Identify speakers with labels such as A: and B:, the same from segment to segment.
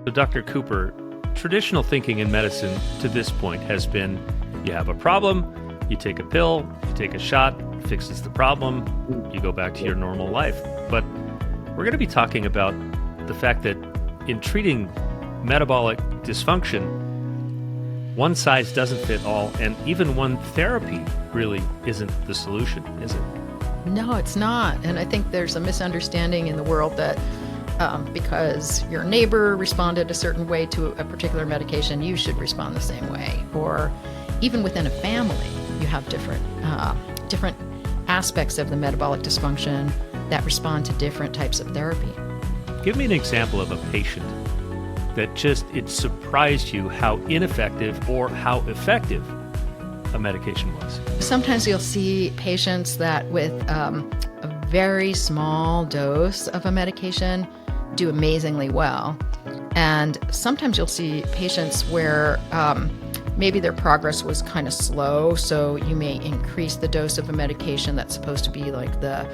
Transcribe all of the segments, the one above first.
A: So, Dr. Cooper, traditional thinking in medicine to this point has been you have a problem, you take a pill, you take a shot, fixes the problem, you go back to your normal life. But we're going to be talking about the fact that in treating metabolic dysfunction, one size doesn't fit all, and even one therapy really isn't the solution, is it?
B: No, it's not. And I think there's a misunderstanding in the world that because your neighbor responded a certain way to a particular medication, you should respond the same way. Or even within a family, you have different aspects of the metabolic dysfunction that respond to different types of therapy.
A: Give me an example of a patient that it surprised you how ineffective or how effective a medication was.
B: Sometimes you'll see patients that with a very small dose of a medication do amazingly well. And sometimes you'll see patients where maybe their progress was kind of slow, so you may increase the dose of a medication that's supposed to be like the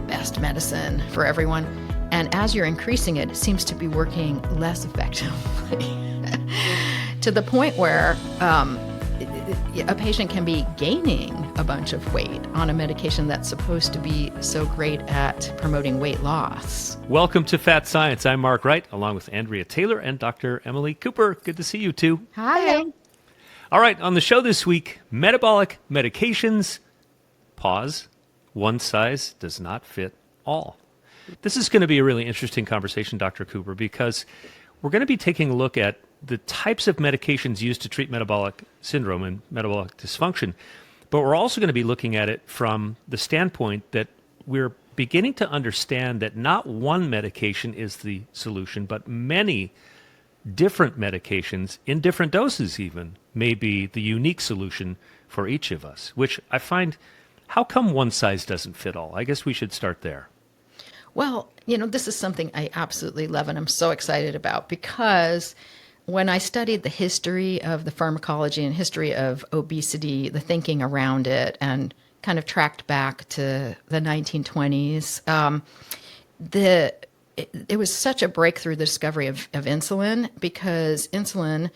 B: best medicine for everyone. And as you're increasing it, it seems to be working less effectively to the point where a patient can be gaining a bunch of weight on a medication that's supposed to be so great at promoting weight loss.
A: Welcome to Fat Science. I'm Mark Wright, along with Andrea Taylor and Dr. Emily Cooper. Good to see you two.
B: Hi.
A: All right, on the show this week, metabolic medications. Pause. One size does not fit all. This is going to be a really interesting conversation, Dr. Cooper, because we're going to be taking a look at the types of medications used to treat metabolic syndrome and metabolic dysfunction. But we're also going to be looking at it from the standpoint that we're beginning to understand that not one medication is the solution, but many different medications in different doses even may be the unique solution for each of us, which I find, how come one size doesn't fit all? I guess we should start there.
B: Well, this is something I absolutely love and I'm so excited about because when I studied the history of the pharmacology and history of obesity, the thinking around it, and kind of tracked back to the 1920s, it was such a breakthrough, the discovery of insulin, because insulin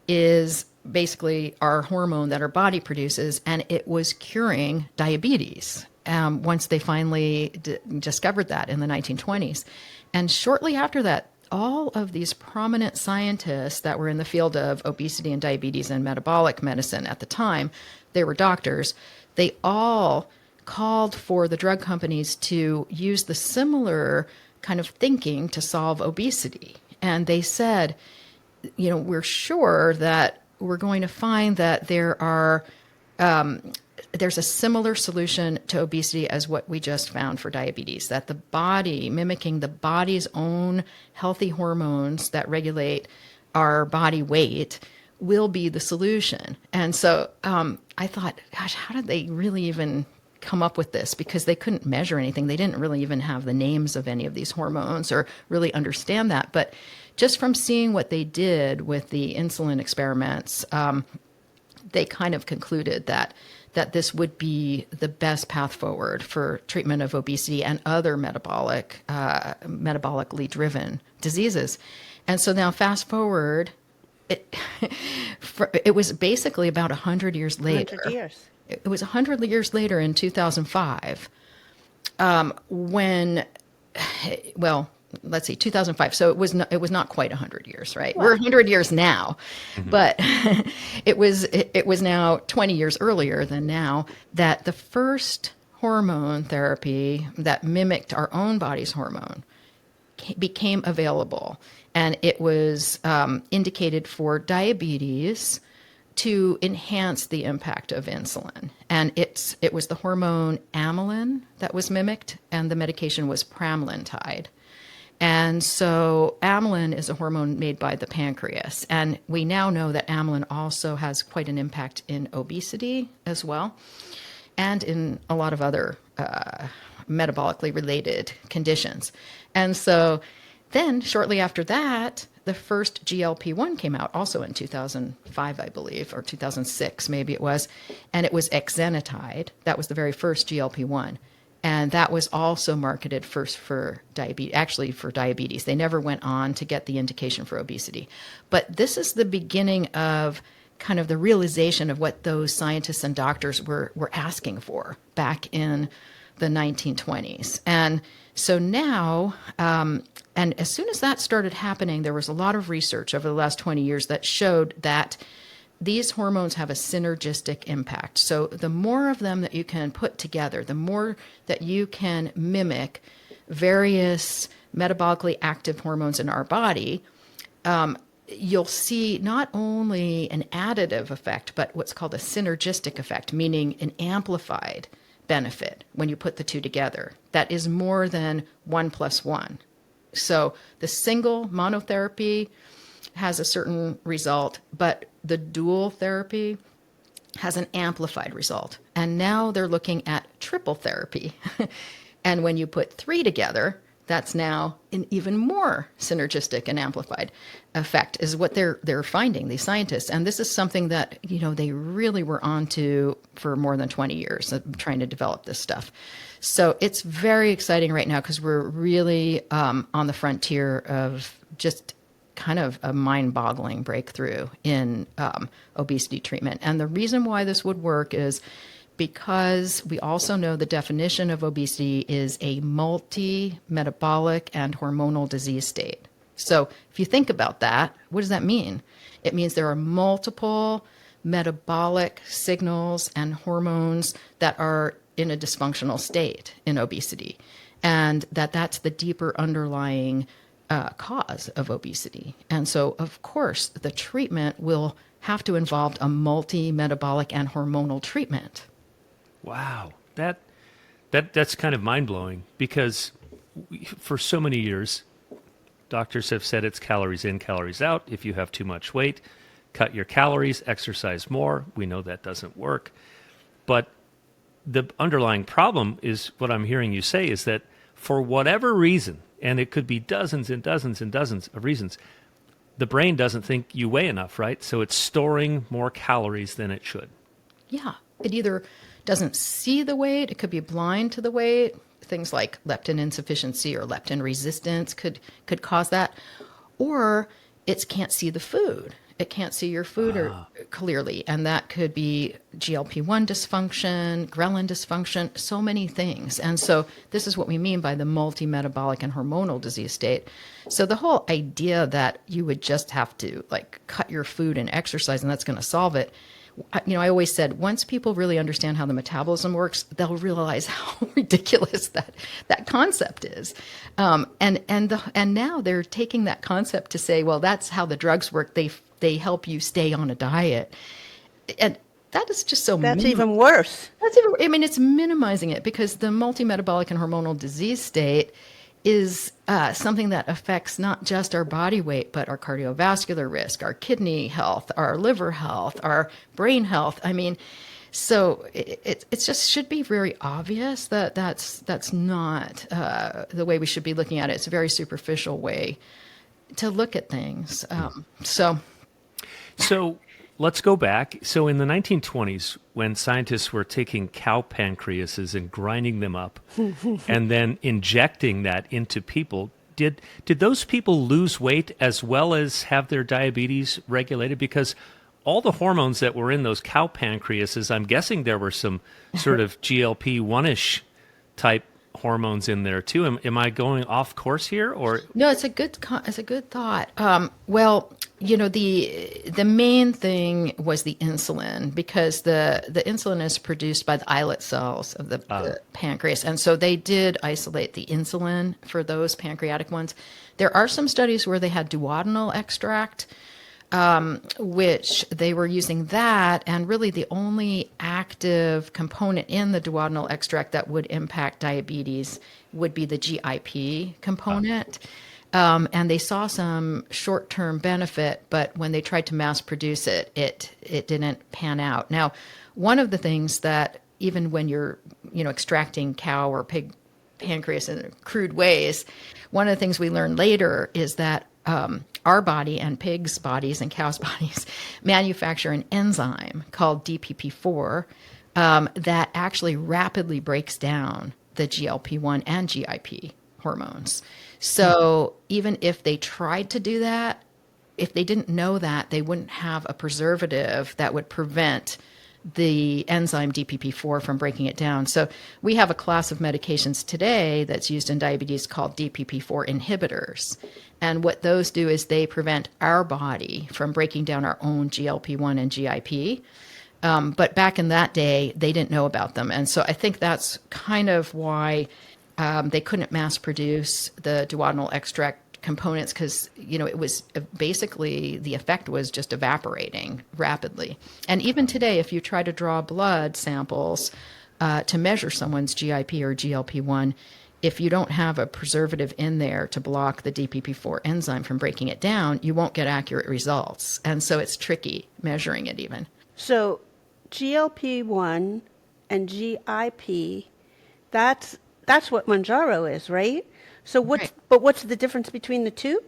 B: is basically our hormone that our body produces, and it was curing diabetes once they finally discovered that in the 1920s. And shortly after that, all of these prominent scientists that were in the field of obesity and diabetes and metabolic medicine at the time, they were doctors, they all called for the drug companies to use the similar kind of thinking to solve obesity. And they said, we're sure that we're going to find that there's a similar solution to obesity as what we just found for diabetes, that the body, mimicking the body's own healthy hormones that regulate our body weight, will be the solution. And so I thought, gosh, how did they really even come up with this? Because they couldn't measure anything. They didn't really even have the names of any of these hormones or really understand that. But just from seeing what they did with the insulin experiments, they kind of concluded that this would be the best path forward for treatment of obesity and other metabolically driven diseases. And so now fast forward, it was basically about 100 years later.
C: 100 years.
B: It was 100 years later in 2005 when, well, let's see, 2005. So it was not quite 100 years, right? Well, we're 100 years now, but it was now 20 years earlier than now that the first hormone therapy that mimicked our own body's hormone became available, and it was indicated for diabetes to enhance the impact of insulin. And it was the hormone amylin that was mimicked, and the medication was pramlintide. And so amylin is a hormone made by the pancreas. And we now know that amylin also has quite an impact in obesity as well, and in a lot of other metabolically related conditions. And so then shortly after that, the first GLP-1 came out, also in 2005, I believe, or 2006, maybe it was, and it was exenatide. That was the very first GLP-1. And that was also marketed first for diabetes, actually for diabetes. They never went on to get the indication for obesity. But this is the beginning of kind of the realization of what those scientists and doctors were asking for back in the 1920s. And so now, and as soon as that started happening, there was a lot of research over the last 20 years that showed that these hormones have a synergistic impact. So the more of them that you can put together, the more that you can mimic various metabolically active hormones in our body, you'll see not only an additive effect, but what's called a synergistic effect, meaning an amplified benefit when you put the two together. That is more than 1 + 1. So the single monotherapy has a certain result, but the dual therapy has an amplified result. And now they're looking at triple therapy. And when you put 3 together, that's now an even more synergistic and amplified effect is what they're finding, these scientists. And this is something that, they really were onto for more than 20 years trying to develop this stuff. So it's very exciting right now because we're really on the frontier of just kind of a mind-boggling breakthrough in obesity treatment. And the reason why this would work is because we also know the definition of obesity is a multi-metabolic and hormonal disease state. So if you think about that, what does that mean? It means there are multiple metabolic signals and hormones that are in a dysfunctional state in obesity, and that's the deeper underlying cause of obesity. And so, of course, the treatment will have to involve a multi-metabolic and hormonal treatment.
A: Wow, that's kind of mind-blowing because for so many years, doctors have said it's calories in, calories out. If you have too much weight, cut your calories, exercise more. We know that doesn't work. But the underlying problem is what I'm hearing you say is that for whatever reason, and it could be dozens and dozens and dozens of reasons, the brain doesn't think you weigh enough, right? So it's storing more calories than it should.
B: Yeah, it either doesn't see the weight, it could be blind to the weight. Things like leptin insufficiency or leptin resistance could cause that. Or it can't see the food. It can't see your food clearly. And that could be GLP-1 dysfunction, ghrelin dysfunction, so many things. And so this is what we mean by the multi-metabolic and hormonal disease state. So the whole idea that you would just have to cut your food and exercise and that's going to solve it. I always said, once people really understand how the metabolism works, they'll realize how ridiculous that concept is. And now they're taking that concept to say, well, that's how the drugs work. They help you stay on a diet. And that is just so
C: That's even worse.
B: It's minimizing it because the multi-metabolic and hormonal disease state is something that affects not just our body weight, but our cardiovascular risk, our kidney health, our liver health, our brain health. So it just should be very obvious that that's not the way we should be looking at it. It's a very superficial way to look at things.
A: So let's go back. So in the 1920s, when scientists were taking cow pancreases and grinding them up and then injecting that into people, did those people lose weight as well as have their diabetes regulated? Because all the hormones that were in those cow pancreases, I'm guessing there were some sort of GLP-1-ish type hormones in there too. Am I going off course here, or
B: no? It's a good thought. The main thing was the insulin because the insulin is produced by the islet cells of the pancreas, and so they did isolate the insulin for those pancreatic ones. There are some studies where they had duodenal extract, which they were using that, and really the only active component in the duodenal extract that would impact diabetes would be the GIP component. And they saw some short-term benefit, but when they tried to mass produce it, it didn't pan out. Now, one of the things that even when you're, extracting cow or pig pancreas in crude ways, one of the things we learned later is that our body and pigs' bodies and cows' bodies manufacture an enzyme called DPP4 that actually rapidly breaks down the GLP-1 and GIP hormones. So even if they tried to do that, if they didn't know that, they wouldn't have a preservative that would prevent the enzyme DPP-4 from breaking it down. So we have a class of medications today that's used in diabetes called DPP-4 inhibitors. And what those do is they prevent our body from breaking down our own GLP-1 and GIP. But back in that day, they didn't know about them. And so I think that's kind of why they couldn't mass produce the duodenal extract components, because it was basically the effect was just evaporating rapidly. And even today, if you try to draw blood samples to measure someone's GIP or GLP-1, if you don't have a preservative in there to block the DPP-4 enzyme from breaking it down, you won't get accurate results. And so it's tricky measuring it even.
C: So GLP-1 and GIP, that's what Mounjaro is, right? So what's the difference between the two?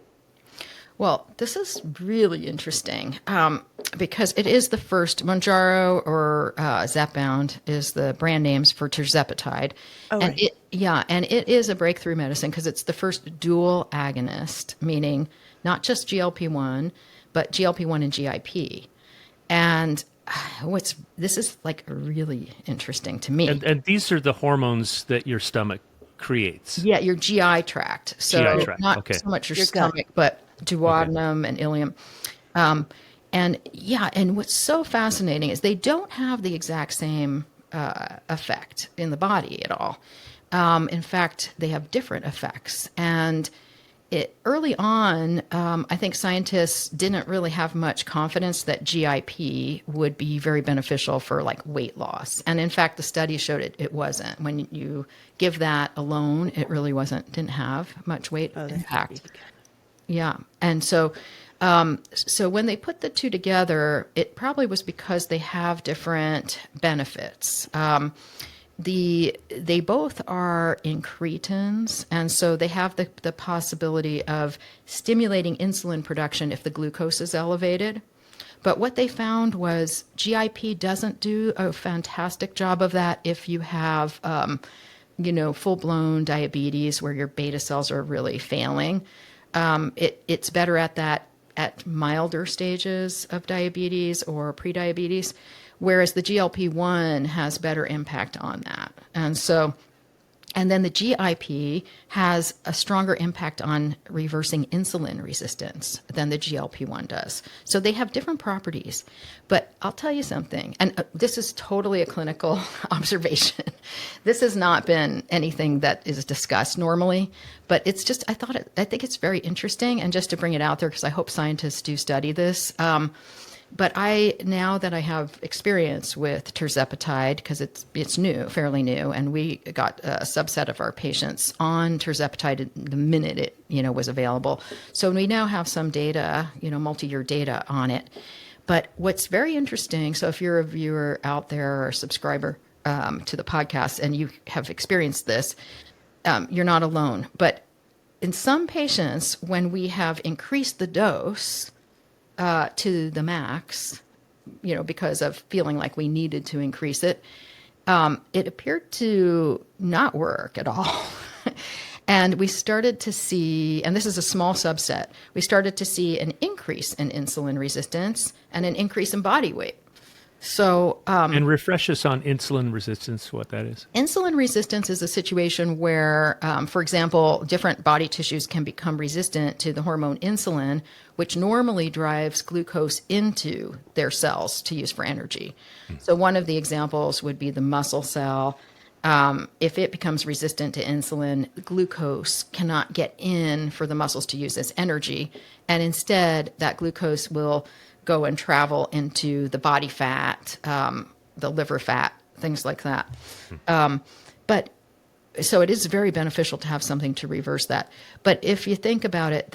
B: Well, this is really interesting because it is the first. Mounjaro or Zepbound is the brand names for tirzepatide.
C: Oh,
B: and
C: right.
B: and it is a breakthrough medicine because it's the first dual agonist, meaning not just GLP-1, but GLP-1 and GIP. And this is like really interesting to me.
A: And these are the hormones that your stomach creates.
B: Yeah, your GI tract. So
A: GI tract,
B: not
A: okay.
B: so much your
C: Your
B: stomach,
C: gut.
B: but duodenum and ileum. And what's so fascinating is they don't have the exact same effect in the body at all. In fact, they have different effects. And early on, I think scientists didn't really have much confidence that GIP would be very beneficial for like weight loss. And in fact, the study showed it wasn't. When you give that alone, it really didn't have much weight impact. Yeah. And so when they put the two together, it probably was because they have different benefits. They both are incretins, and so they have the possibility of stimulating insulin production if the glucose is elevated. But what they found was GIP doesn't do a fantastic job of that if you have, full-blown diabetes where your beta cells are really failing. It's better at that at milder stages of diabetes or prediabetes, whereas the GLP-1 has better impact on that. And then the GIP has a stronger impact on reversing insulin resistance than the GLP-1 does. So they have different properties. But I'll tell you something, and this is totally a clinical observation. This has not been anything that is discussed normally, but it's just, I think it's very interesting, and just to bring it out there, because I hope scientists do study this. But now that I have experience with tirzepatide, because it's new, fairly new, and we got a subset of our patients on tirzepatide the minute it was available. So we now have some data, multi-year data on it. But what's very interesting, so if you're a viewer out there or a subscriber to the podcast and you have experienced this, you're not alone. But in some patients, when we have increased the dose to the max, because of feeling like we needed to increase it, it appeared to not work at all. And we started to see, and this is a small subset, we started to see an increase in insulin resistance and an increase in body weight. So,
A: and refresh us on insulin resistance, what that is.
B: Insulin resistance is a situation where, for example, different body tissues can become resistant to the hormone insulin, which normally drives glucose into their cells to use for energy. So one of the examples would be the muscle cell. If it becomes resistant to insulin, glucose cannot get in for the muscles to use as energy. And instead, that glucose will go and travel into the body fat, the liver fat, things like that. But so it is very beneficial to have something to reverse that. But if you think about it,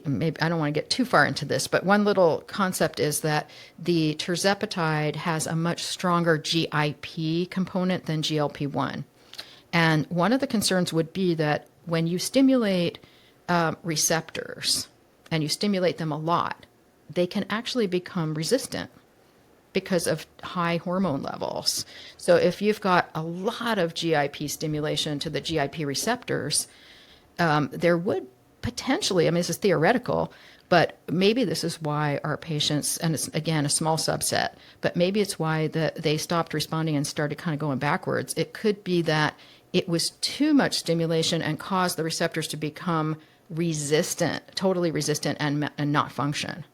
B: maybe I don't want to get too far into this, but one little concept is that the tirzepatide has a much stronger GIP component than GLP-1. And one of the concerns would be that when you stimulate receptors and you stimulate them a lot, they can actually become resistant. because of high hormone levels. So if you've got a lot of GIP stimulation to the GIP receptors, there would potentially, I mean, this is theoretical, but maybe this is why our patients, and it's again a small subset, but maybe it's why they stopped responding and started kind of going backwards. It could be that it was too much stimulation and caused the receptors to become resistant, totally resistant, and not function.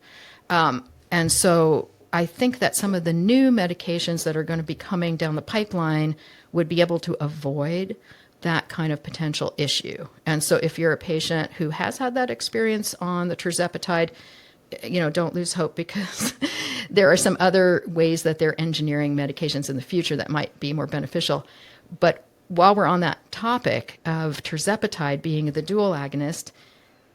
B: And so I think that some of the new medications that are going to be coming down the pipeline would be able to avoid that kind of potential issue. And so if you're a patient who has had that experience on the tirzepatide, don't lose hope, because there are some other ways that they're engineering medications in the future that might be more beneficial. But while we're on that topic of tirzepatide being the dual agonist,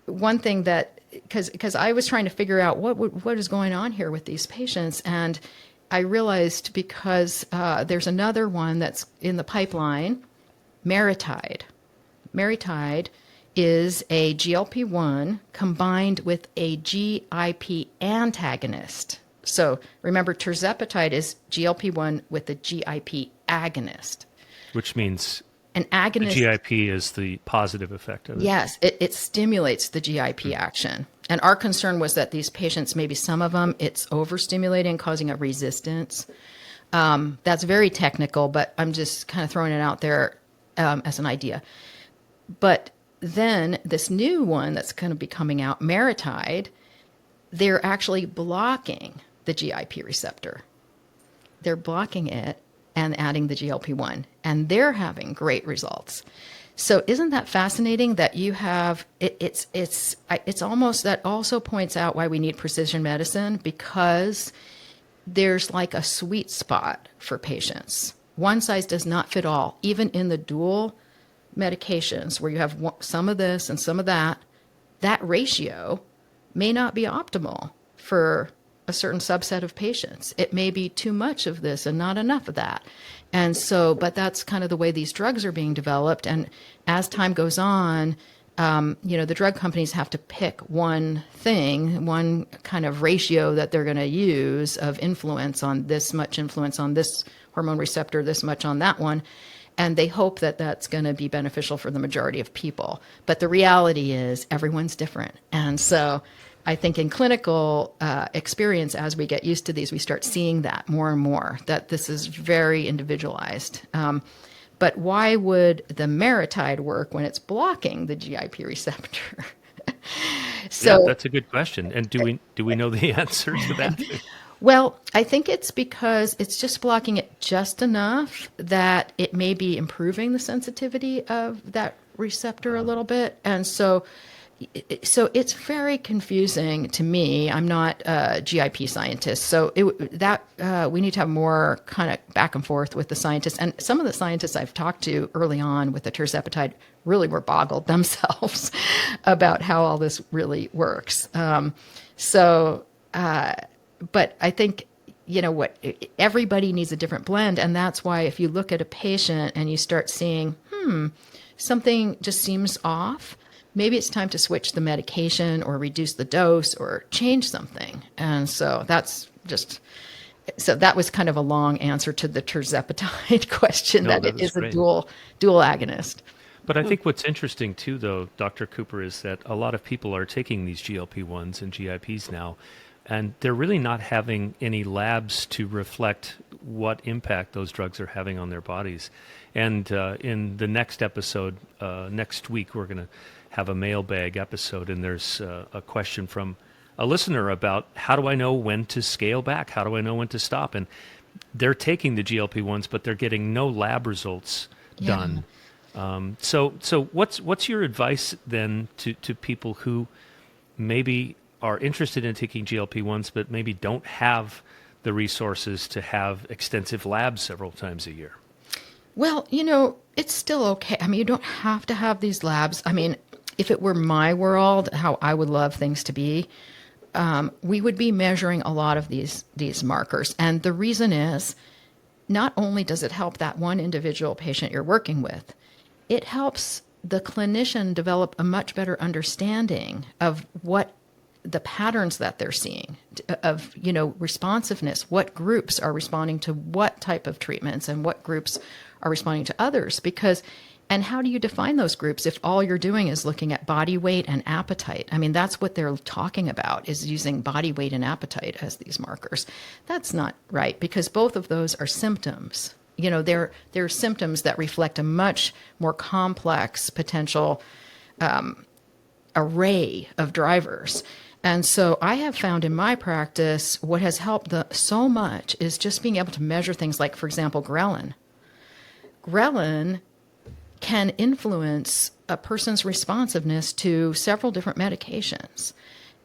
B: one thing that, because I was trying to figure out what is going on here with these patients, and I realized because there's another one that's in the pipeline, Maritide. Maritide is a GLP-1 combined with a GIP antagonist. So remember, tirzepatide is GLP-1 with a GIP agonist.
A: Which means
B: an agonist.
A: The GIP is the positive effect of it.
B: Yes, it stimulates the GIP action. And our concern was that these patients, maybe some of them, it's overstimulating, causing a resistance. That's very technical, but I'm just kind of throwing it out there as an idea. But then this new one that's going to be coming out, Maritide, they're actually blocking the GIP receptor. They're blocking it and adding the GLP-1, and they're having great results. So isn't that fascinating that you have, it's almost, that also points out why we need precision medicine, because there's like a sweet spot for patients. One size does not fit all, even in the dual medications where you have some of this and some of that ratio may not be optimal for a certain subset of patients. It may be too much of this and not enough of that. And so, but that's kind of the way these drugs are being developed. And as time goes on, the drug companies have to pick one thing, one kind of ratio that they're going to use of influence on this much influence on this hormone receptor, this much on that one. And they hope that that's going to be beneficial for the majority of people. But the reality is everyone's different. And so I think in clinical experience, as we get used to these, we start seeing that more and more, that this is very individualized. But why would the Maritide work when it's blocking the GIP receptor?
A: Yeah, that's a good question. And do we know the answer to that?
B: Well, I think it's because it's just blocking it just enough that it may be improving the sensitivity of that receptor a little bit. And so it's very confusing to me. I'm not a GIP scientist, so we need to have more kind of back and forth with the scientists. And some of the scientists I've talked to early on with the tirzepatide really were boggled themselves about how all this really works. But I think, everybody needs a different blend. And that's why if you look at a patient and you start seeing, something just seems off, maybe it's time to switch the medication or reduce the dose or change something. And so that was kind of a long answer to the tirzepatide question, that it is a dual agonist.
A: But I think what's interesting too, though, Dr. Cooper, is that a lot of people are taking these GLP-1s and GIPs now, and they're really not having any labs to reflect what impact those drugs are having on their bodies. And in the next episode, next week, we're going to have a mailbag episode, and there's a question from a listener about how do I know when to scale back? How do I know when to stop? And they're taking the GLP-1s, but they're getting no lab results done. So what's your advice then to people who maybe are interested in taking GLP-1s, but maybe don't have the resources to have extensive labs several times a year?
B: Well, it's still okay. I mean, you don't have to have these labs. I mean, if it were my world, how I would love things to be, we would be measuring a lot of these markers. And the reason is, not only does it help that one individual patient you're working with, it helps the clinician develop a much better understanding of what the patterns that they're seeing of, responsiveness, what groups are responding to what type of treatments and what groups are responding to others. And how do you define those groups if all you're doing is looking at body weight and appetite? I mean, that's what they're talking about, is using body weight and appetite as these markers. That's not right, because both of those are symptoms. They're symptoms that reflect a much more complex potential array of drivers. And so I have found in my practice, what has helped so much is just being able to measure things like, for example, ghrelin. Ghrelin can influence a person's responsiveness to several different medications.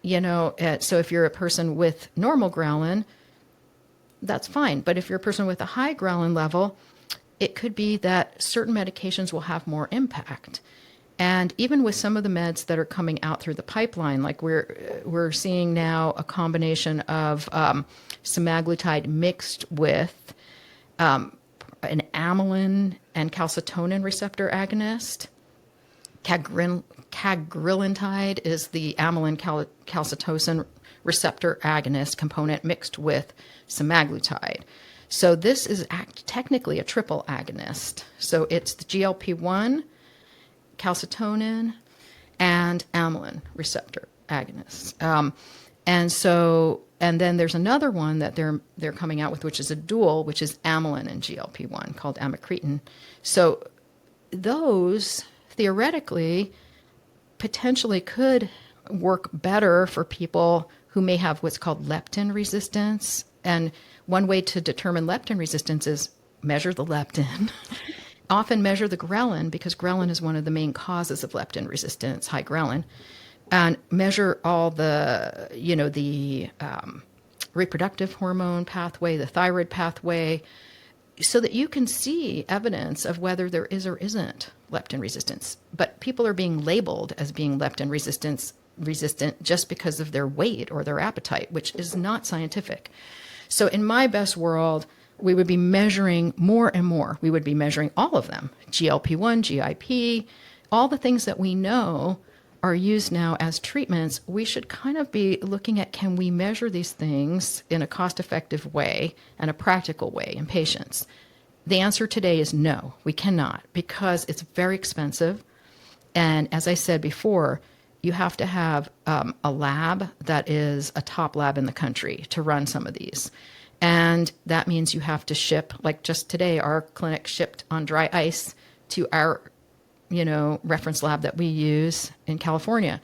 B: So if you're a person with normal ghrelin, that's fine. But if you're a person with a high ghrelin level, it could be that certain medications will have more impact. And even with some of the meds that are coming out through the pipeline, like we're seeing now a combination of semaglutide mixed with an amylin and calcitonin receptor agonist. Cagrilintide is the amylin calcitonin receptor agonist component mixed with semaglutide. So this is technically a triple agonist. So it's the GLP-1, calcitonin, and amylin receptor agonists. And then there's another one that they're coming out with, which is a dual, which is amylin and GLP-1, called amycretin. So those theoretically potentially could work better for people who may have what's called leptin resistance. And one way to determine leptin resistance is measure the leptin. Often measure the ghrelin, because ghrelin is one of the main causes of leptin resistance, high ghrelin, and measure all the, the reproductive hormone pathway, the thyroid pathway, so that you can see evidence of whether there is or isn't leptin resistance. But people are being labeled as being leptin resistant just because of their weight or their appetite, which is not scientific. So in my best world, we would be measuring more and more. We would be measuring all of them, GLP-1, GIP, all the things that we know are used now as treatments. We should kind of be looking at, can we measure these things in a cost-effective way and a practical way in patients? The answer today is no, we cannot, because it's very expensive. And as I said before, you have to have a lab that is a top lab in the country to run some of these. And that means you have to ship, like just today, our clinic shipped on dry ice to our, reference lab that we use in California.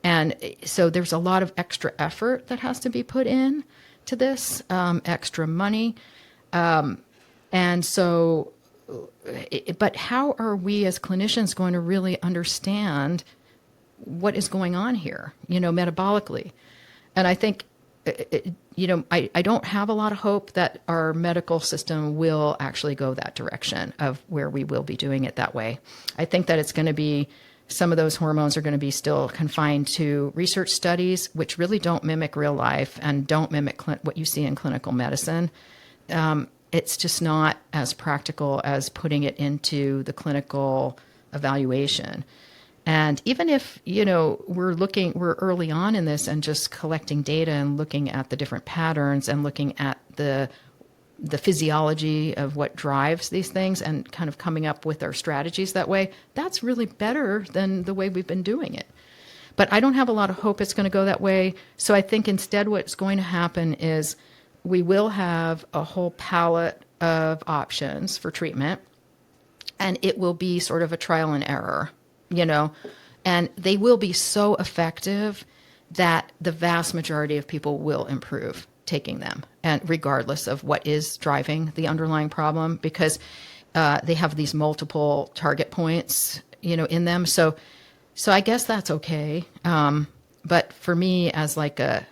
B: And so there's a lot of extra effort that has to be put in to this, extra money. And so, but how are we as clinicians going to really understand what is going on here, metabolically? And I think, I don't have a lot of hope that our medical system will actually go that direction of where we will be doing it that way. I think that it's going to be, some of those hormones are going to be still confined to research studies, which really don't mimic real life and don't mimic what you see in clinical medicine. It's just not as practical as putting it into the clinical evaluation. And even if, we're early on in this and just collecting data and looking at the different patterns and looking at the physiology of what drives these things and kind of coming up with our strategies that way, that's really better than the way we've been doing it. But I don't have a lot of hope it's going to go that way. So I think instead what's going to happen is we will have a whole palette of options for treatment, and it will be sort of a trial and error. And they will be so effective that the vast majority of people will improve taking them, and regardless of what is driving the underlying problem, because they have these multiple target points, in them. So I guess that's okay. But for me, as like a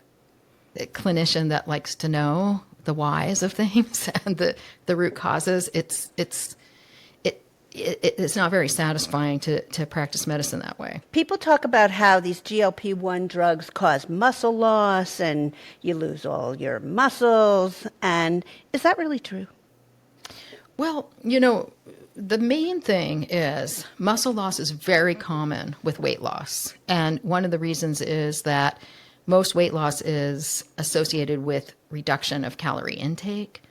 B: clinician that likes to know the whys of things and the root causes, it's not very satisfying to practice medicine that way.
C: People talk about how these GLP-1 drugs cause muscle loss and you lose all your muscles. And is that really true?
B: Well, the main thing is muscle loss is very common with weight loss. And one of the reasons is that most weight loss is associated with reduction of calorie intake.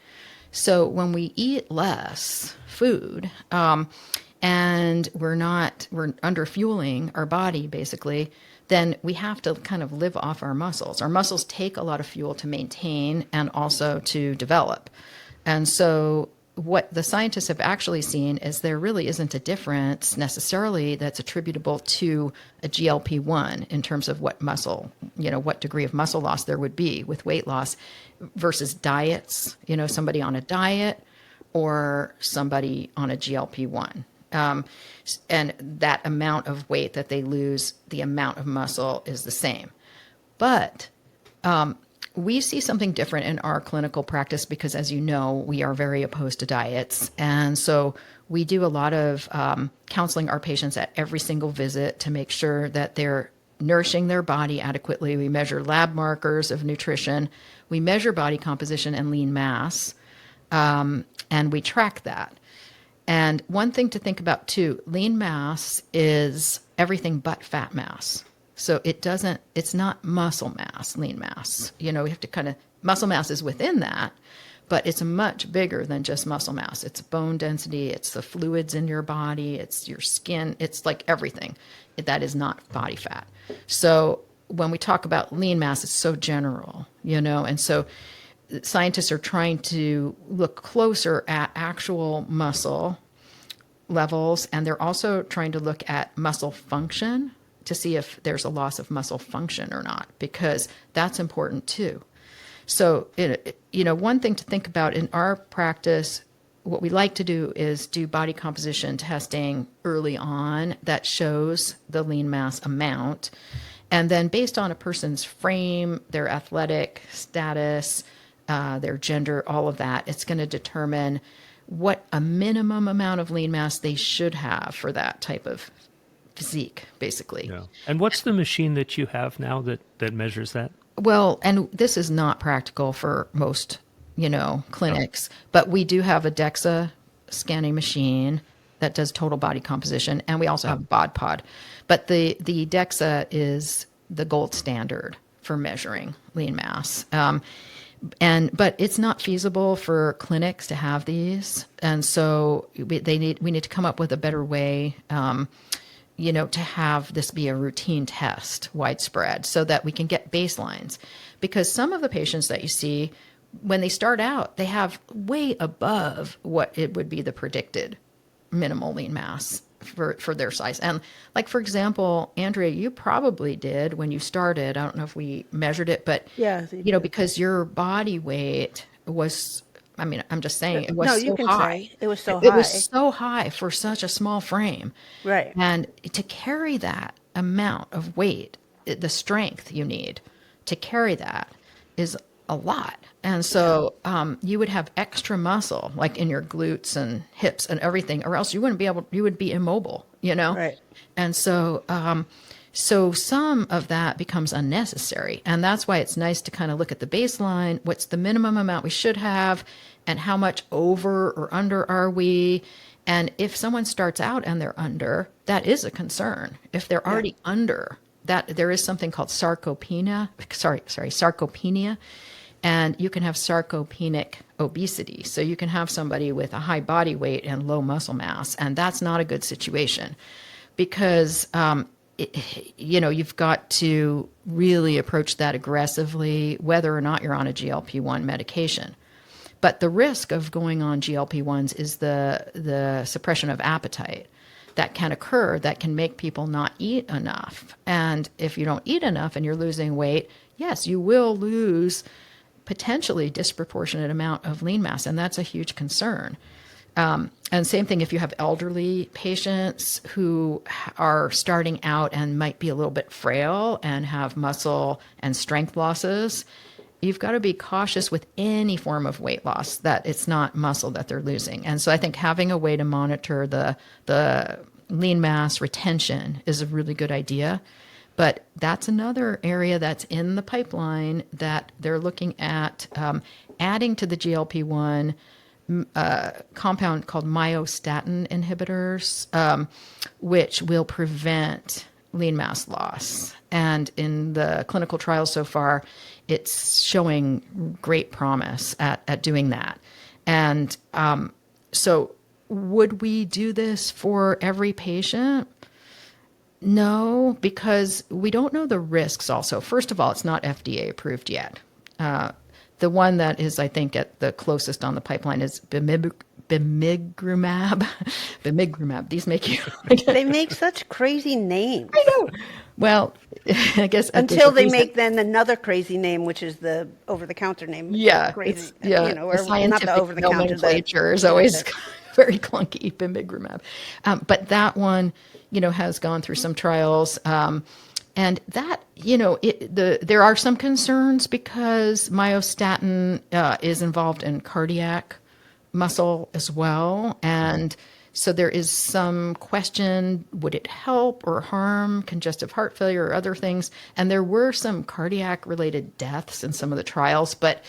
B: So when we eat less food, and we're under fueling our body basically, then we have to kind of live off our muscles. Our muscles take a lot of fuel to maintain and also to develop. And so what the scientists have actually seen is there really isn't a difference necessarily that's attributable to a GLP-1 in terms of what muscle, what degree of muscle loss there would be with weight loss versus diets, somebody on a diet or somebody on a GLP-1. And that amount of weight that they lose, the amount of muscle is the same. But we see something different in our clinical practice because, as you know, we are very opposed to diets. And so we do a lot of counseling our patients at every single visit to make sure that they're nourishing their body adequately. We measure lab markers of nutrition. We measure body composition and lean mass, and we track that. And one thing to think about too, lean mass is everything but fat mass. So it's not muscle mass, lean mass. We have to muscle mass is within that, but it's much bigger than just muscle mass. It's bone density, it's the fluids in your body, it's your skin, it's like everything. That is not body fat. So when we talk about lean mass, it's so general, and so scientists are trying to look closer at actual muscle levels, and they're also trying to look at muscle function to see if there's a loss of muscle function or not, because that's important too. So, one thing to think about in our practice, what we like to do is do body composition testing early on that shows the lean mass amount. And then based on a person's frame, their athletic status, their gender, all of that, it's going to determine what a minimum amount of lean mass they should have for that type of physique, basically.
A: Yeah. And what's the machine that you have now that measures that?
B: Well, and this is not practical for most, clinics, but we do have a DEXA scanning machine that does total body composition, and we also have a bod pod. But the DEXA is the gold standard for measuring lean mass. But it's not feasible for clinics to have these, and so we need to come up with a better way, to have this be a routine test, widespread, so that we can get baselines. Because some of the patients that you see, when they start out, they have way above what it would be the predicted minimal lean mass for their size. And like, for example, Andrea, you probably did when you started. I don't know if we measured it, but
C: yeah,
B: because your body weight was, I'm just saying, it was
C: no,
B: so
C: you can
B: high.
C: say it was so high.
B: It was so high for such a small frame.
C: Right.
B: And to carry that amount of weight, the strength you need to carry that is a lot. And so you would have extra muscle like in your glutes and hips and everything, or else you would be immobile,
C: Right.
B: And so, so some of that becomes unnecessary. And that's why it's nice to kind of look at the baseline. What's the minimum amount we should have, and how much over or under are we? And if someone starts out and they're under, that is a concern. If they're already under, that there is something called sarcopenia. And you can have sarcopenic obesity. So you can have somebody with a high body weight and low muscle mass, and that's not a good situation, because you've got to really approach that aggressively, whether or not you're on a GLP-1 medication. But the risk of going on GLP-1s is the suppression of appetite that can occur, that can make people not eat enough. And if you don't eat enough and you're losing weight, yes, you will lose potentially disproportionate amount of lean mass, and that's a huge concern. And same thing if you have elderly patients who are starting out and might be a little bit frail and have muscle and strength losses. You've got to be cautious with any form of weight loss that it's not muscle that they're losing. And so I think having a way to monitor the lean mass retention is a really good idea. But that's another area that's in the pipeline that they're looking at adding to the GLP-1 compound called myostatin inhibitors, which will prevent lean mass loss. And in the clinical trials so far, it's showing great promise at doing that. And so would we do this for every patient? No, because we don't know the risks also. First of all, it's not FDA approved yet. The one that is, I think, at the closest on the pipeline is bimigramab. Bimigramab. These make you...
C: They make such crazy names.
B: I know. Well, I guess...
C: Until they make then another crazy name, which is the over-the-counter name.
B: Yeah.
C: Crazy.
B: Yeah.
C: You know,
B: the
C: or
B: scientific
C: not the over-the-counter.
B: nomenclature is always very clunky, bimigramab. But that one, has gone through some trials. And that, there are some concerns because myostatin is involved in cardiac muscle as well. And so there is some question, would it help or harm congestive heart failure or other things? And there were some cardiac related deaths in some of the trials, but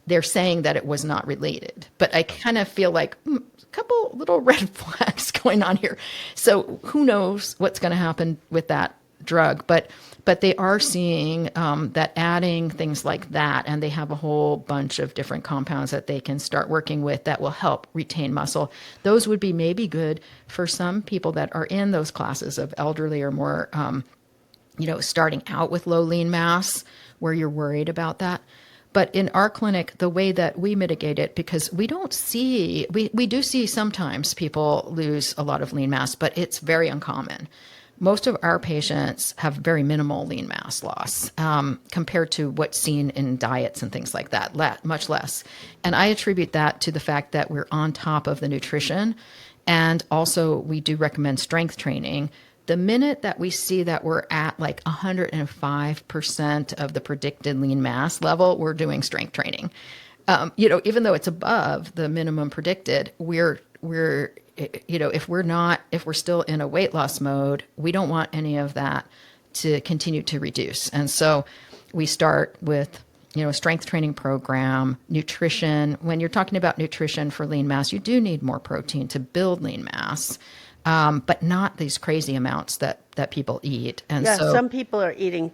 B: they're saying that it was not related. But I kind of feel like a couple little red flags going on here. So who knows what's going to happen with that drug, but they are seeing that adding things like that, and they have a whole bunch of different compounds that they can start working with that will help retain muscle. Those would be maybe good for some people that are in those classes of elderly or more, starting out with low lean mass, where you're worried about that. But in our clinic, the way that we mitigate it, because we do see sometimes people lose a lot of lean mass, but it's very uncommon. Most of our patients have very minimal lean mass loss compared to what's seen in diets and things like that, much less. And I attribute that to the fact that we're on top of the nutrition. And also we do recommend strength training. The minute that we see that we're at like 105% of the predicted lean mass level, we're doing strength training. Even though it's above the minimum predicted, we're if we're still in a weight loss mode, we don't want any of that to continue to reduce. And so we start with, a strength training program, nutrition. When you're talking about nutrition for lean mass, you do need more protein to build lean mass, but not these crazy amounts that people eat. And so
C: some people are eating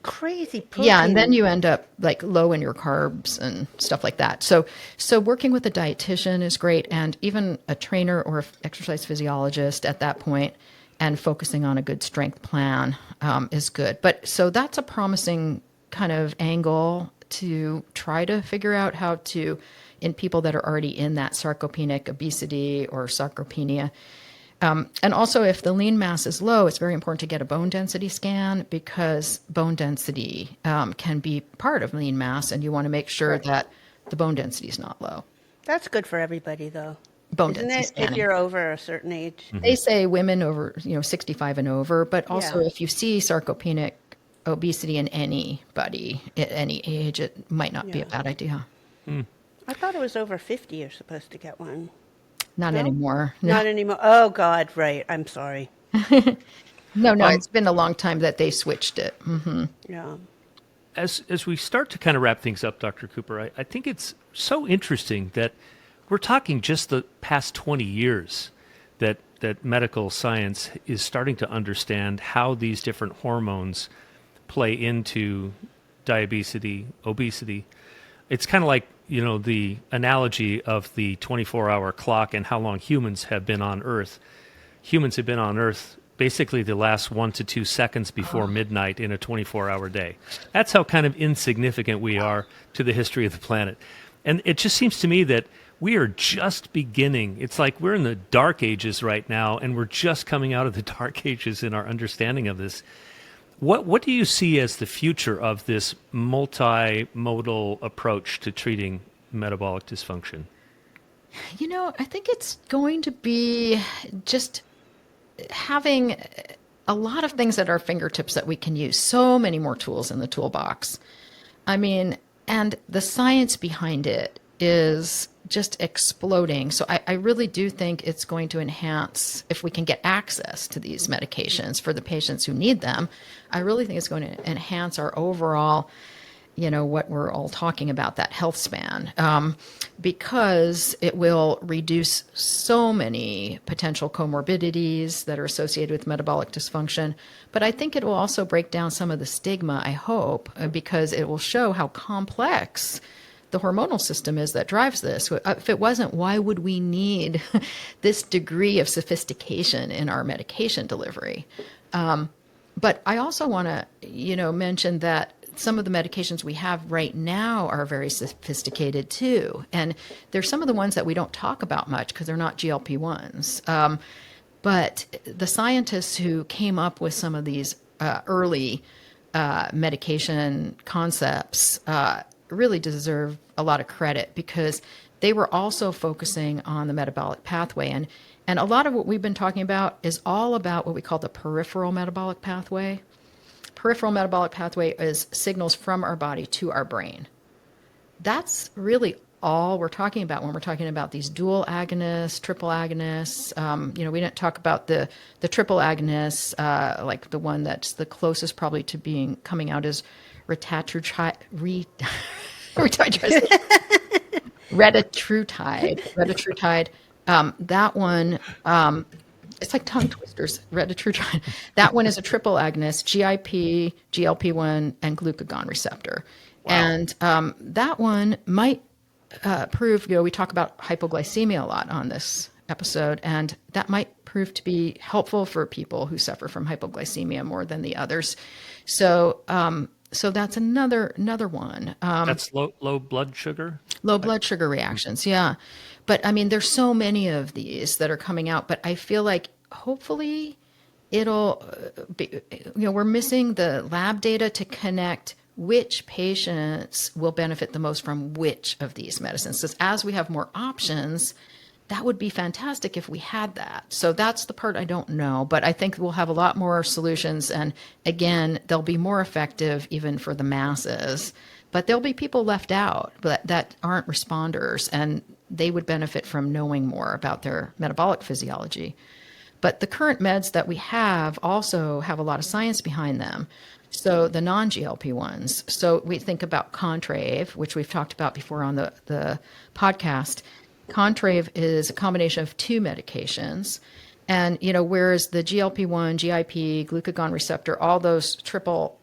C: crazy protein.
B: Yeah, and then you end up like low in your carbs and stuff like that. So working with a dietitian is great, and even a trainer or exercise physiologist at that point, and focusing on a good strength plan is good. But so that's a promising kind of angle to try to figure out how to, in people that are already in that sarcopenic obesity or sarcopenia. And also, if the lean mass is low, it's very important to get a bone density scan, because bone density can be part of lean mass, and you want to make sure that the bone density is not low.
C: That's good for everybody, though.
B: Bone
C: Isn't
B: density
C: it?
B: scanning.
C: If you're over a certain age.
A: Mm-hmm.
B: They say women over 65 and over, but also if you see sarcopenic obesity in anybody at any age, it might not be a bad idea.
C: I thought it was over 50 you're supposed to get one.
B: Not anymore.
C: Not anymore. Oh, God, right. I'm sorry.
B: No, it's been a long time that they switched it. Mm-hmm.
C: Yeah.
A: As we start to kind of wrap things up, Dr. Cooper, I think it's so interesting that we're talking just the past 20 years that medical science is starting to understand how these different hormones play into diabetes, obesity. It's kind of like, the analogy of the 24-hour clock and how long humans have been on Earth. Humans have been on Earth basically the last 1 to 2 seconds before midnight in a 24-hour day. That's how kind of insignificant we are to the history of the planet. And it just seems to me that we are just beginning. It's like we're in the dark ages right now, and we're just coming out of the dark ages in our understanding of this. What do you see as the future of this multimodal approach to treating metabolic dysfunction?
B: I think it's going to be just having a lot of things at our fingertips that we can use. So many more tools in the toolbox. And the science behind it is just exploding. So I really do think it's going to enhance, if we can get access to these medications for the patients who need them, I really think it's going to enhance our overall, what we're all talking about, that health span, because it will reduce so many potential comorbidities that are associated with metabolic dysfunction. But I think it will also break down some of the stigma, I hope, because it will show how complex the hormonal system is that drives this. If it wasn't, why would we need this degree of sophistication in our medication delivery? But I also want to, mention that some of the medications we have right now are very sophisticated too. And there's some of the ones that we don't talk about much because they're not GLP-1s. But the scientists who came up with some of these early medication concepts really deserve a lot of credit because they were also focusing on the metabolic pathway. And a lot of what we've been talking about is all about what we call the peripheral metabolic pathway. Peripheral metabolic pathway is signals from our body to our brain. That's really all we're talking about when we're talking about these dual agonists, triple agonists. We didn't talk about the triple agonists, like the one that's the closest probably to being coming out is retatrutide. Retatrutide. That one, it's like tongue twisters. Retatrutide. That one is a triple agonist: GIP, GLP-1, and glucagon receptor. Wow. And that one might prove. We talk about hypoglycemia a lot on this episode, and that might prove to be helpful for people who suffer from hypoglycemia more than the others. So that's another one.
A: That's low blood sugar?
B: Low blood sugar reactions, yeah. But I mean, there's so many of these that are coming out, but I feel like hopefully it'll be, we're missing the lab data to connect which patients will benefit the most from which of these medicines. Because as we have more options, that would be fantastic if we had that. So that's the part I don't know, but I think we'll have a lot more solutions. And again, they'll be more effective even for the masses, but there'll be people left out that aren't responders, and they would benefit from knowing more about their metabolic physiology. But the current meds that we have also have a lot of science behind them. So the non-GLP-1s. So we think about Contrave, which we've talked about before on the podcast. Contrave is a combination of two medications. And, whereas the GLP-1, GIP, glucagon receptor, all those triple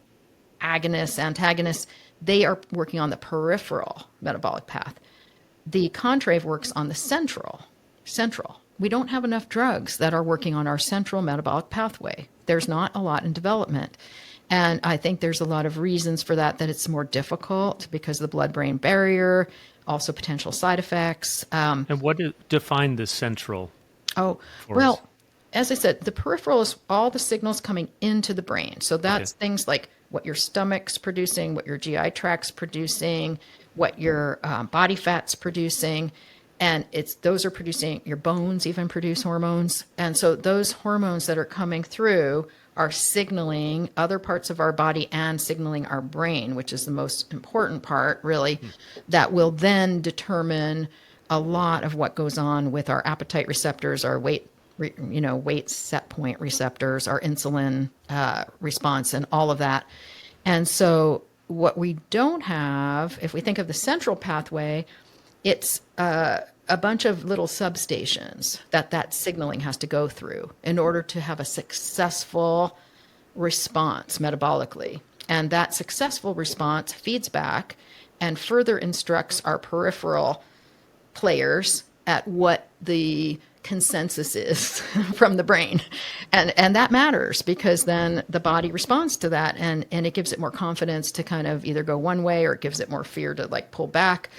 B: agonists, antagonists, they are working on the peripheral metabolic path. The Contrave works on the central. We don't have enough drugs that are working on our central metabolic pathway. There's not a lot in development. And I think there's a lot of reasons for that it's more difficult because of the blood-brain barrier, also potential side effects.
A: And what define the central?
B: Well, as I said, the peripheral is all the signals coming into the brain. So that's things like what your stomach's producing, what your GI tract's producing, what your body fat's producing. And those are producing, your bones even produce hormones. And so those hormones that are coming through are signaling other parts of our body and signaling our brain, which is the most important part, really, that will then determine a lot of what goes on with our appetite receptors, our weight set point receptors, our insulin response, and all of that. And so what we don't have, if we think of the central pathway, it's a bunch of little substations that signaling has to go through in order to have a successful response metabolically. And that successful response feeds back and further instructs our peripheral players at what the consensus is from the brain. And that matters because then the body responds to that and it gives it more confidence to kind of either go one way or it gives it more fear to pull back.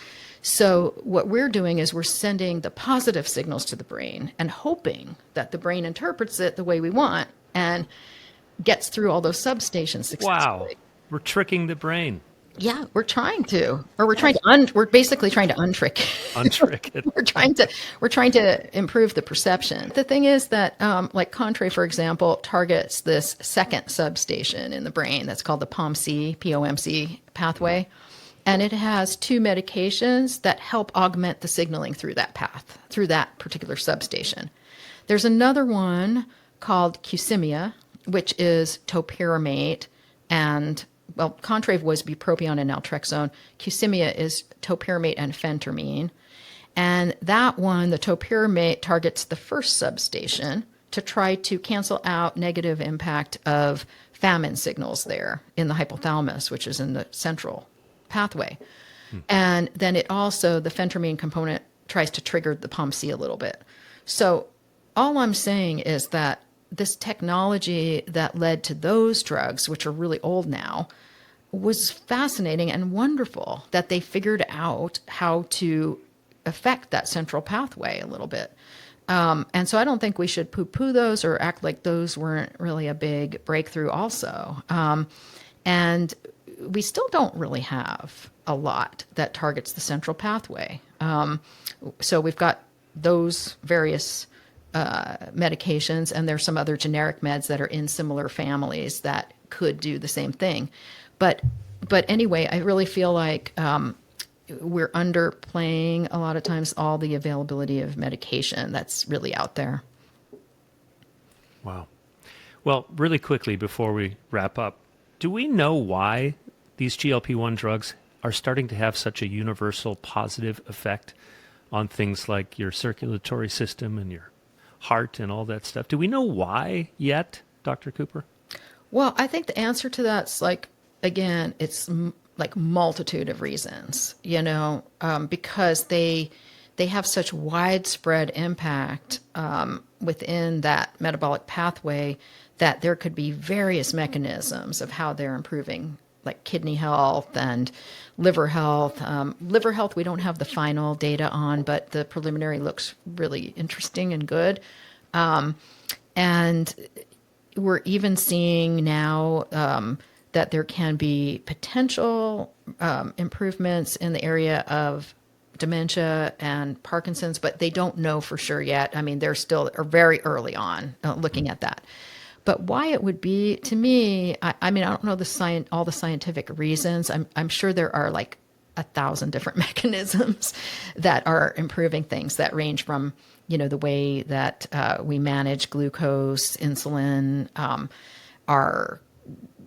B: So what we're doing is we're sending the positive signals to the brain and hoping that the brain interprets it the way we want and gets through all those substations successfully.
A: Wow. We're tricking the brain.
B: Yeah, we're trying to, or we're basically trying to untrick.
A: Untrick it.
B: we're trying to improve the perception. The thing is that, like Contrave, for example, targets this second substation in the brain that's called the POMC pathway. And it has two medications that help augment the signaling through that path, through that particular substation. There's another one called Qsymia, which is topiramate and Contrave was bupropion and naltrexone. Qsymia is topiramate and phentermine. And that one, the topiramate, targets the first substation to try to cancel out negative impact of famine signals there in the hypothalamus, which is in the central pathway. And then it also, the phentermine component tries to trigger the POMC a little bit. So all I'm saying is that this technology that led to those drugs, which are really old now, was fascinating and wonderful that they figured out how to affect that central pathway a little bit. And so I don't think we should poo-poo those or act like those weren't really a big breakthrough also. And we still don't really have a lot that targets the central pathway. So we've got those various medications, and there's some other generic meds that are in similar families that could do the same thing. But anyway, I really feel like we're underplaying a lot of times all the availability of medication that's really out there.
A: Wow. Well, really quickly before we wrap up, do we know why these GLP-1 drugs are starting to have such a universal positive effect on things like your circulatory system and your heart and all that stuff? Do we know why yet, Dr. Cooper?
B: Well, I think the answer to that's like, again, it's like multitude of reasons, because they have such widespread impact within that metabolic pathway that there could be various mechanisms of how they're improving, like kidney health and liver health. Liver health, we don't have the final data on, but the preliminary looks really interesting and good. And we're even seeing now that there can be potential improvements in the area of dementia and Parkinson's, but they don't know for sure yet. I mean, they're still very early on looking at that. But why it would be, to me, I mean, I don't know all the scientific reasons. I'm sure there are like 1,000 different mechanisms that are improving things that range from, the way that we manage glucose, insulin, our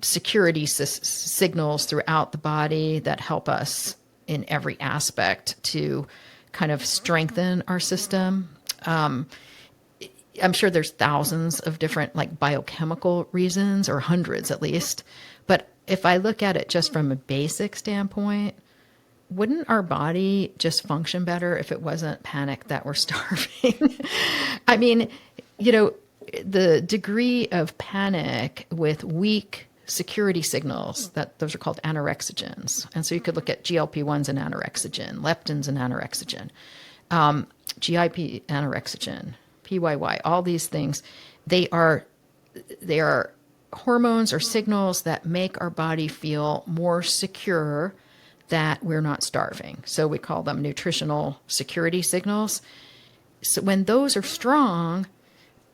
B: security signals throughout the body that help us in every aspect to kind of strengthen our system. I'm sure there's thousands of different like biochemical reasons, or hundreds at least. But if I look at it just from a basic standpoint, wouldn't our body just function better if it wasn't panic that we're starving? I mean, the degree of panic with weak security signals, those are called anorexogens. And so you could look at GLP-1s and anorexogen, leptins and anorexogen, GIP anorexogen, PYY, all these things. They are hormones or signals that make our body feel more secure that we're not starving. So we call them nutritional security signals. So when those are strong,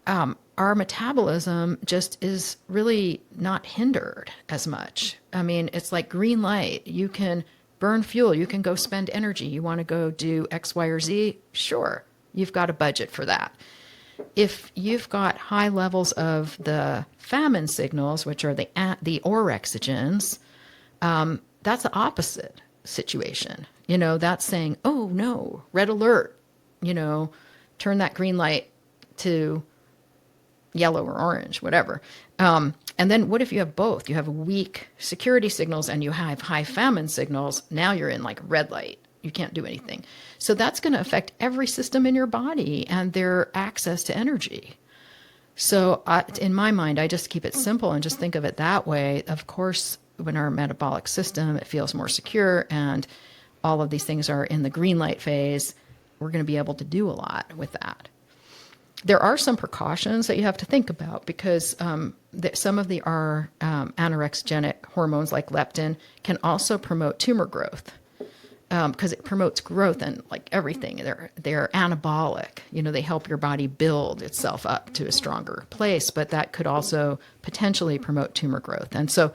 B: our metabolism just is really not hindered as much. I mean, it's like green light. You can burn fuel. You can go spend energy. You want to go do X, Y, or Z? Sure. You've got a budget for that. If you've got high levels of the famine signals, which are the orexogens, that's the opposite situation. That's saying, oh no, red alert, turn that green light to yellow or orange, whatever. And then what if you have both? You have weak security signals and you have high famine signals. Now you're in like red light. You can't do anything. So that's going to affect every system in your body and their access to energy. So in my mind, I just keep it simple and just think of it that way. Of course, when our metabolic system, it feels more secure and all of these things are in the green light phase, we're going to be able to do a lot with that. There are some precautions that you have to think about because some of the anorexigenic hormones like leptin can also promote tumor growth because it promotes growth and like everything. They're anabolic. They help your body build itself up to a stronger place, but that could also potentially promote tumor growth. And so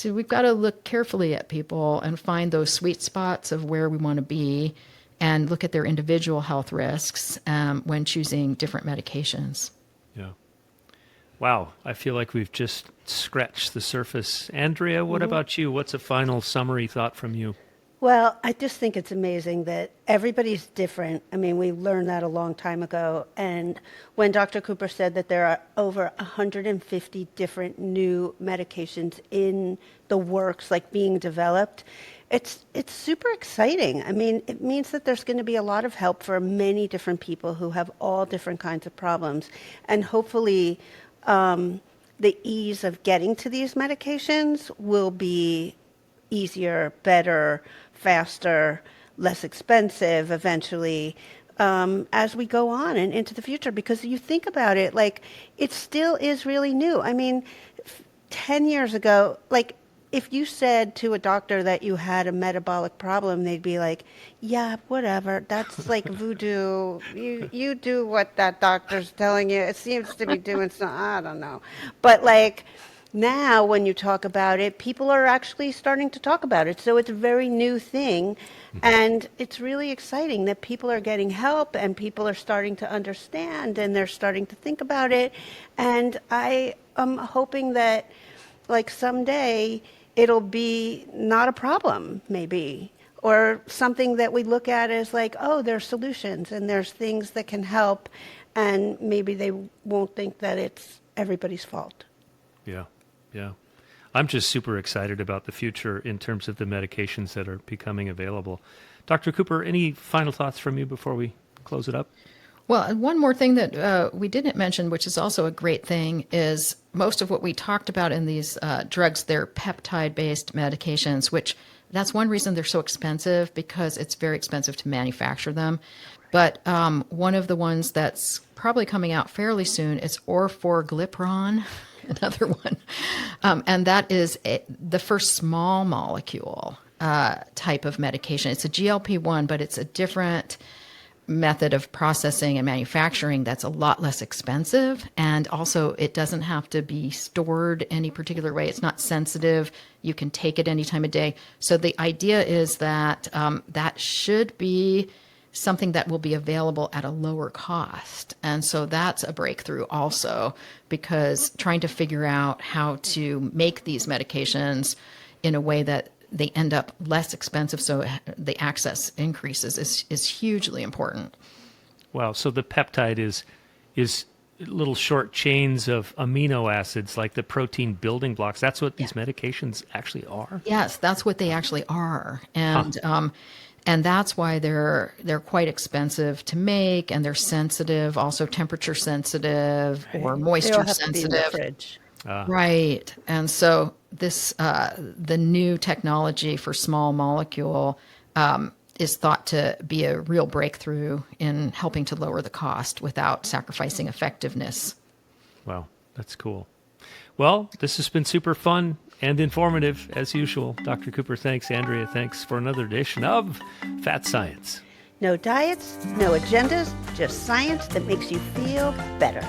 B: we've got to look carefully at people and find those sweet spots of where we want to be and look at their individual health risks when choosing different medications.
A: Yeah. Wow, I feel like we've just scratched the surface. Andrea, what about you? What's a final summary thought from you?
C: Well, I just think it's amazing that everybody's different. I mean, we learned that a long time ago. And when Dr. Cooper said that there are over 150 different new medications in the works, like being developed, it's super exciting. I mean, it means that there's going to be a lot of help for many different people who have all different kinds of problems. And hopefully, the ease of getting to these medications will be easier, better, faster, less expensive eventually, as we go on and into the future. Because you think about it, like, it still is really new. I mean, 10 years ago, like, if you said to a doctor that you had a metabolic problem, they'd be like, yeah, whatever, that's like voodoo. You do what that doctor's telling you. It seems to be doing something, I don't know. But like, now when you talk about it, people are actually starting to talk about it. So it's a very new thing. And it's really exciting that people are getting help and people are starting to understand and they're starting to think about it. And I am hoping that, like, someday it'll be not a problem, maybe, or something that we look at as like, oh, there's solutions and there's things that can help, and maybe they won't think that it's everybody's fault.
A: Yeah, yeah. I'm just super excited about the future in terms of the medications that are becoming available. Dr. Cooper, any final thoughts from you before we close it up?
B: Well, one more thing that we didn't mention, which is also a great thing, is most of what we talked about in these drugs, they're peptide-based medications, which that's one reason they're so expensive, because it's very expensive to manufacture them. But one of the ones that's probably coming out fairly soon is orforglipron, another one. And that is the first small molecule type of medication. It's a GLP-1, but it's a different method of processing and manufacturing that's a lot less expensive. And also, it doesn't have to be stored any particular way. It's not sensitive. You can take it any time of day. So the idea is that that should be something that will be available at a lower cost. And so that's a breakthrough also, because trying to figure out how to make these medications in a way that they end up less expensive so the access increases is hugely important.
A: Wow. So the peptide is little short chains of amino acids, like the protein building blocks. That's what these medications actually are?
B: Yes, that's what they actually are. And and that's why they're quite expensive to make, and they're sensitive, also temperature sensitive or moisture sensitive.
C: Be in the fridge.
B: Right. And so this the new technology for small molecule is thought to be a real breakthrough in helping to lower the cost without sacrificing effectiveness.
A: Wow, that's cool. Well, this has been super fun and informative, as usual. Dr. Cooper, thanks. Andrea, thanks for another edition of Fat Science.
C: No diets, no agendas, just science that makes you feel better.